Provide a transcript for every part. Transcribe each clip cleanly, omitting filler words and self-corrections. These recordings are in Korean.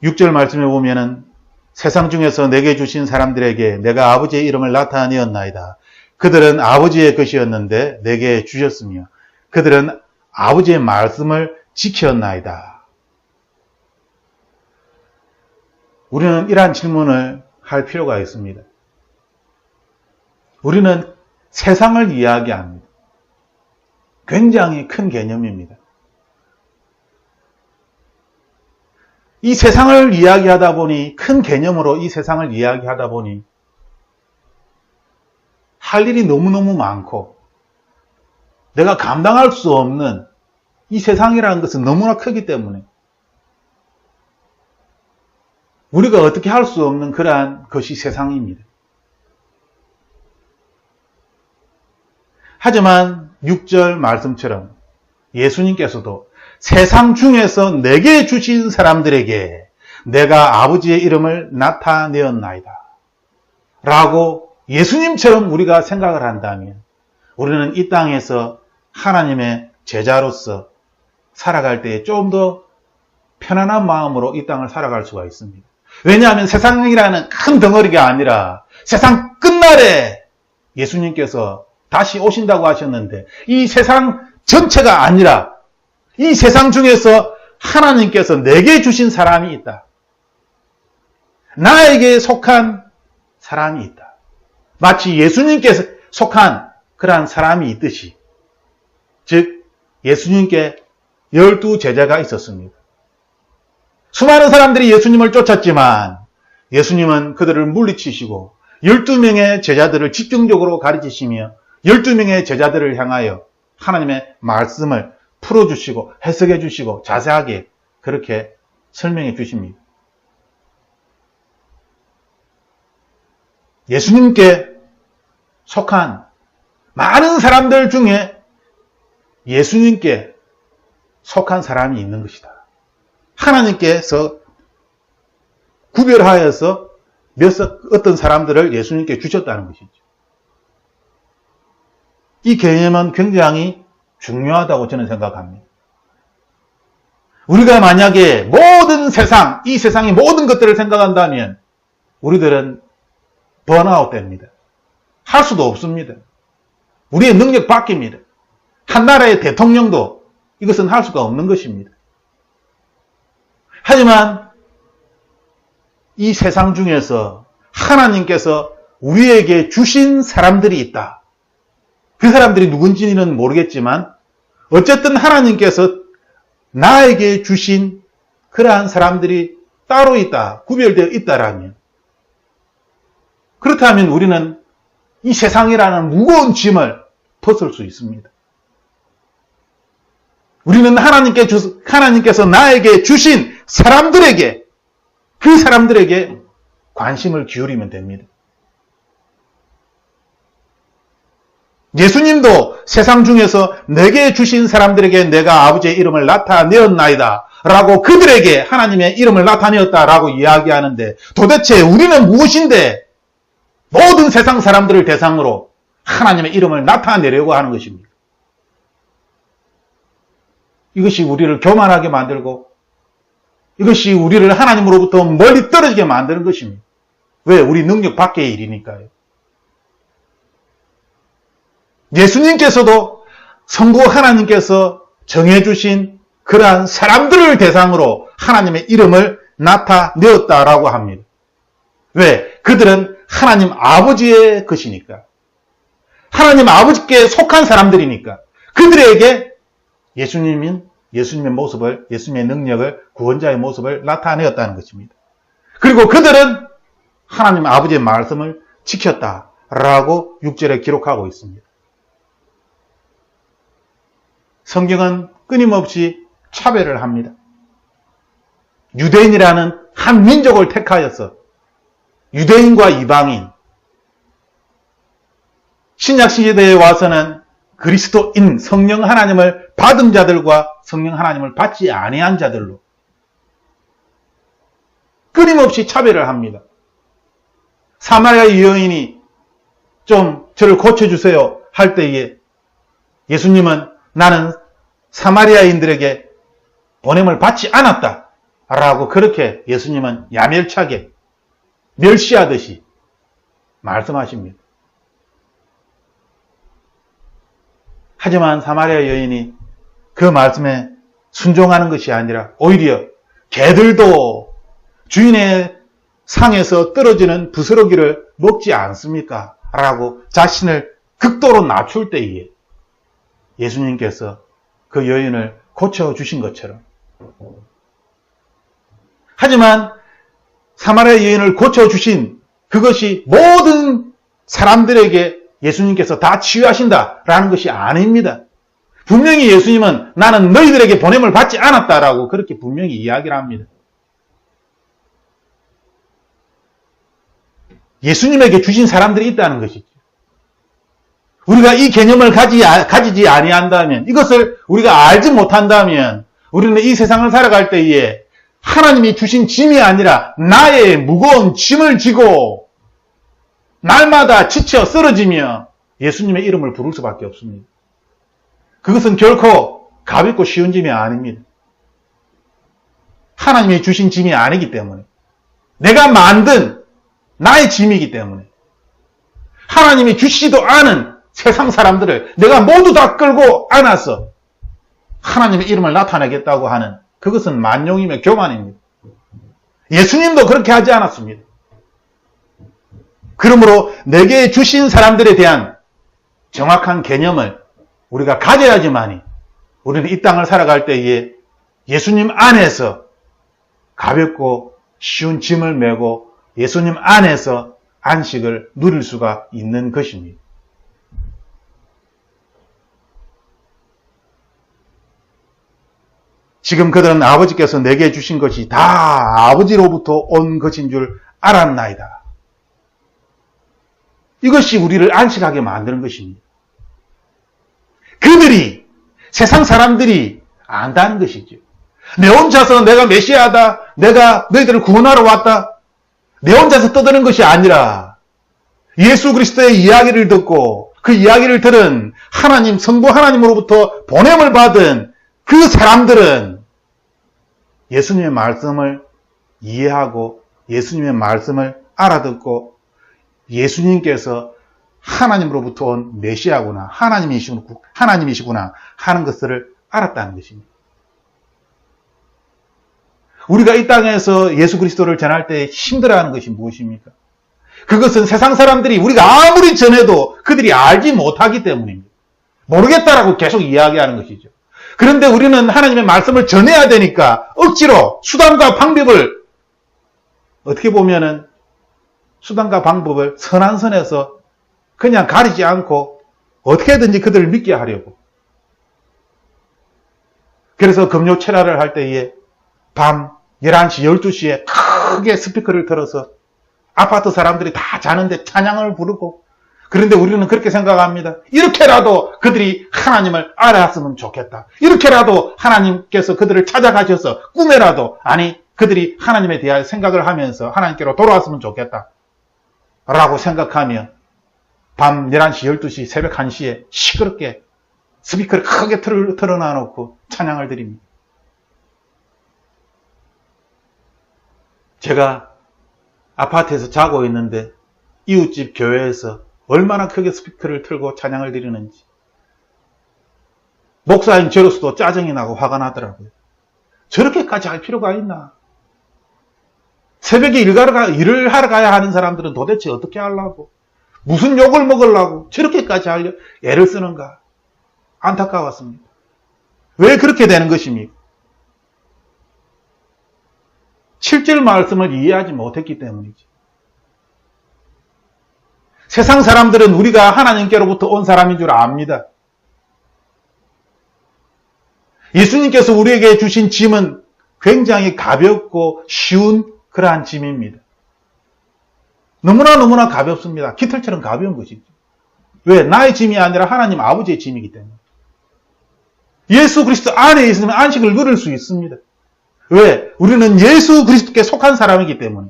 6절 말씀에 보면은 세상 중에서 내게 주신 사람들에게 내가 아버지의 이름을 나타내었나이다. 그들은 아버지의 것이었는데 내게 주셨으며 그들은 아버지의 말씀을 지켰나이다. 우리는 이러한 질문을 할 필요가 있습니다. 우리는 세상을 이야기합니다. 굉장히 큰 개념입니다. 이 세상을 이야기하다 보니, 큰 개념으로 이 세상을 이야기하다 보니 할 일이 너무너무 많고 내가 감당할 수 없는 이 세상이라는 것은 너무나 크기 때문에 우리가 어떻게 할 수 없는 그러한 것이 세상입니다. 하지만 6절 말씀처럼 예수님께서도 세상 중에서 내게 주신 사람들에게 내가 아버지의 이름을 나타내었나이다 라고 예수님처럼 우리가 생각을 한다면 우리는 이 땅에서 하나님의 제자로서 살아갈 때 좀 더 편안한 마음으로 이 땅을 살아갈 수가 있습니다. 왜냐하면 세상이라는 큰 덩어리가 아니라 세상 끝날에 예수님께서 다시 오신다고 하셨는데 이 세상 전체가 아니라 이 세상 중에서 하나님께서 내게 주신 사람이 있다. 나에게 속한 사람이 있다. 마치 예수님께서 속한 그러한 사람이 있듯이, 즉 예수님께 12 제자가 있었습니다. 수많은 사람들이 예수님을 쫓았지만 예수님은 그들을 물리치시고 12명의 제자들을 집중적으로 가르치시며 12명의 제자들을 향하여 하나님의 말씀을 풀어주시고 해석해 주시고 자세하게 그렇게 설명해 주십니다. 예수님께 속한 많은 사람들 중에 예수님께 속한 사람이 있는 것이다. 하나님께서 구별하여서 어떤 사람들을 예수님께 주셨다는 것이죠. 이 개념은 굉장히 중요하다고 저는 생각합니다. 우리가 만약에 모든 세상, 이 세상의 모든 것들을 생각한다면 우리들은 번아웃 됩니다. 할 수도 없습니다. 우리의 능력 바뀝니다. 한 나라의 대통령도 이것은 할 수가 없는 것입니다. 하지만 이 세상 중에서 하나님께서 우리에게 주신 사람들이 있다. 그 사람들이 누군지는 모르겠지만 어쨌든 하나님께서 나에게 주신 그러한 사람들이 따로 있다, 구별되어 있다라면, 그렇다면 우리는 이 세상이라는 무거운 짐을 벗을 수 있습니다. 우리는 하나님께서 나에게 주신 사람들에게, 그 사람들에게 관심을 기울이면 됩니다. 예수님도 세상 중에서 내게 주신 사람들에게 내가 아버지의 이름을 나타내었나이다 라고 그들에게 하나님의 이름을 나타내었다 라고 이야기하는데, 도대체 우리는 무엇인데 모든 세상 사람들을 대상으로 하나님의 이름을 나타내려고 하는 것입니다. 이것이 우리를 교만하게 만들고 이것이 우리를 하나님으로부터 멀리 떨어지게 만드는 것입니다. 왜? 우리 능력 밖의 일이니까요. 예수님께서도 성부 하나님께서 정해주신 그러한 사람들을 대상으로 하나님의 이름을 나타내었다라고 합니다. 왜? 그들은 하나님 아버지의 것이니까. 하나님 아버지께 속한 사람들이니까. 그들에게 예수님의 모습을, 예수님의 능력을, 구원자의 모습을 나타내었다는 것입니다. 그리고 그들은 하나님 아버지의 말씀을 지켰다라고 6절에 기록하고 있습니다. 성경은 끊임없이 차별을 합니다. 유대인이라는 한 민족을 택하여서 유대인과 이방인, 신약시대에 와서는 그리스도인, 성령 하나님을 받은 자들과 성령 하나님을 받지 아니한 자들로 끊임없이 차별을 합니다. 사마리아 여인이 좀 저를 고쳐주세요 할 때에 예수님은 나는 사마리아인들에게 보냄을 받지 않았다 라고 그렇게 예수님은 야멸차게 멸시하듯이 말씀하십니다. 하지만 사마리아 여인이 그 말씀에 순종하는 것이 아니라 오히려 개들도 주인의 상에서 떨어지는 부스러기를 먹지 않습니까? 라고 자신을 극도로 낮출 때에 예수님께서 그 여인을 고쳐주신 것처럼, 하지만 사마리아 여인을 고쳐주신 그것이 모든 사람들에게 예수님께서 다 치유하신다라는 것이 아닙니다. 분명히 예수님은 나는 너희들에게 보냄을 받지 않았다라고 그렇게 분명히 이야기를 합니다. 예수님에게 주신 사람들이 있다는 것이죠. 우리가 이 개념을 가지지 아니한다면, 이것을 우리가 알지 못한다면 우리는 이 세상을 살아갈 때에 하나님이 주신 짐이 아니라 나의 무거운 짐을 지고 날마다 지쳐 쓰러지며 예수님의 이름을 부를 수밖에 없습니다. 그것은 결코 가볍고 쉬운 짐이 아닙니다. 하나님이 주신 짐이 아니기 때문에, 내가 만든 나의 짐이기 때문에, 하나님이 주시지도 않은 세상 사람들을 내가 모두 다 끌고 안아서 하나님의 이름을 나타내겠다고 하는, 그것은 만용이며 교만입니다. 예수님도 그렇게 하지 않았습니다. 그러므로 내게 주신 사람들에 대한 정확한 개념을 우리가 가져야지만이 우리는 이 땅을 살아갈 때에 예수님 안에서 가볍고 쉬운 짐을 메고 예수님 안에서 안식을 누릴 수가 있는 것입니다. 지금 그들은 아버지께서 내게 주신 것이 다 아버지로부터 온 것인 줄 알았나이다. 이것이 우리를 안식하게 만드는 것입니다. 그들이, 세상 사람들이 안다는 것이죠. 내 혼자서 내가 메시아다, 내가 너희들을 구원하러 왔다, 내 혼자서 떠드는 것이 아니라 예수 그리스도의 이야기를 듣고 그 이야기를 들은 하나님, 성부 하나님으로부터 보냄을 받은 그 사람들은 예수님의 말씀을 이해하고 예수님의 말씀을 알아듣고 예수님께서 하나님으로부터 온 메시아구나, 하나님이시구나 하는 것을 알았다는 것입니다. 우리가 이 땅에서 예수 그리스도를 전할 때 힘들어하는 것이 무엇입니까? 그것은 세상 사람들이 우리가 아무리 전해도 그들이 알지 못하기 때문입니다. 모르겠다라고 계속 이야기하는 것이죠. 그런데 우리는 하나님의 말씀을 전해야 되니까 억지로 수단과 방법을, 어떻게 보면은 수단과 방법을 선한 선에서 그냥 가리지 않고 어떻게든지 그들을 믿게 하려고. 그래서 금요 철야를 할 때에 밤 11시, 12시에 크게 스피커를 틀어서 아파트 사람들이 다 자는데 찬양을 부르고, 그런데 우리는 그렇게 생각합니다. 이렇게라도 그들이 하나님을 알았으면 좋겠다. 이렇게라도 하나님께서 그들을 찾아가셔서 꿈에라도, 아니 그들이 하나님에 대한 생각을 하면서 하나님께로 돌아왔으면 좋겠다 라고 생각하며 밤 11시, 12시, 새벽 1시에 시끄럽게 스피커를 크게 틀어놔놓고 찬양을 드립니다. 제가 아파트에서 자고 있는데 이웃집 교회에서 얼마나 크게 스피커를 틀고 찬양을 드리는지 목사인 저로서도 짜증이 나고 화가 나더라고요. 저렇게까지 할 필요가 있나? 새벽에 일을 하러 가야 하는 사람들은 도대체 어떻게 하려고? 무슨 욕을 먹으려고 저렇게까지 하려 애를 쓰는가? 안타까웠습니다. 왜 그렇게 되는 것입니까? 7절 말씀을 이해하지 못했기 때문이지. 세상 사람들은 우리가 하나님께로부터 온 사람인 줄 압니다. 예수님께서 우리에게 주신 짐은 굉장히 가볍고 쉬운 그러한 짐입니다. 너무나 가볍습니다. 깃털처럼 가벼운 것이죠. 왜? 나의 짐이 아니라 하나님 아버지의 짐이기 때문에. 예수 그리스도 안에 있으면 안식을 누릴 수 있습니다. 왜? 우리는 예수 그리스도께 속한 사람이기 때문에.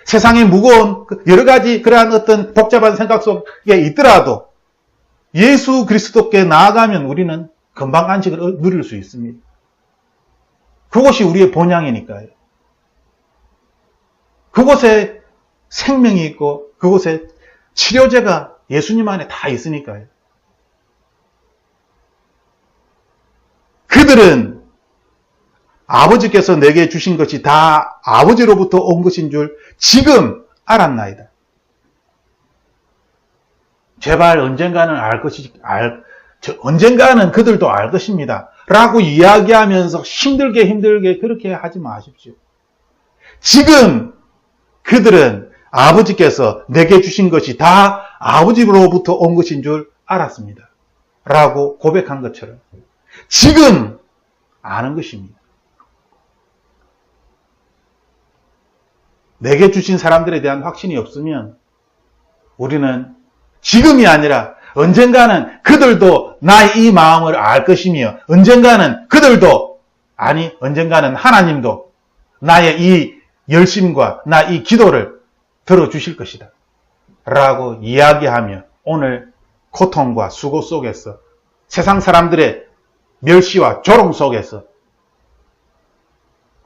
세상에 무거운 여러 가지 그러한 어떤 복잡한 생각 속에 있더라도 예수 그리스도께 나아가면 우리는 금방 안식을 누릴 수 있습니다. 그곳이 우리의 본향이니까요. 그곳에 생명이 있고 그곳에 치료제가 예수님 안에 다 있으니까요. 그들은 아버지께서 내게 주신 것이 다 아버지로부터 온 것인 줄 지금 알았나이다. 제발 언젠가는 언젠가는 그들도 알 것입니다. 라고 이야기하면서 힘들게 그렇게 하지 마십시오. 지금 그들은 아버지께서 내게 주신 것이 다 아버지로부터 온 것인 줄 알았습니다. 라고 고백한 것처럼 지금 아는 것입니다. 내게 주신 사람들에 대한 확신이 없으면 우리는 지금이 아니라 언젠가는 그들도 나의 이 마음을 알 것이며 언젠가는 그들도 언젠가는 하나님도 나의 이 열심과 나의 이 기도를 들어주실 것이다. 라고 이야기하며 오늘 고통과 수고 속에서 세상 사람들의 멸시와 조롱 속에서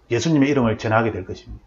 예수님의 이름을 전하게 될 것입니다.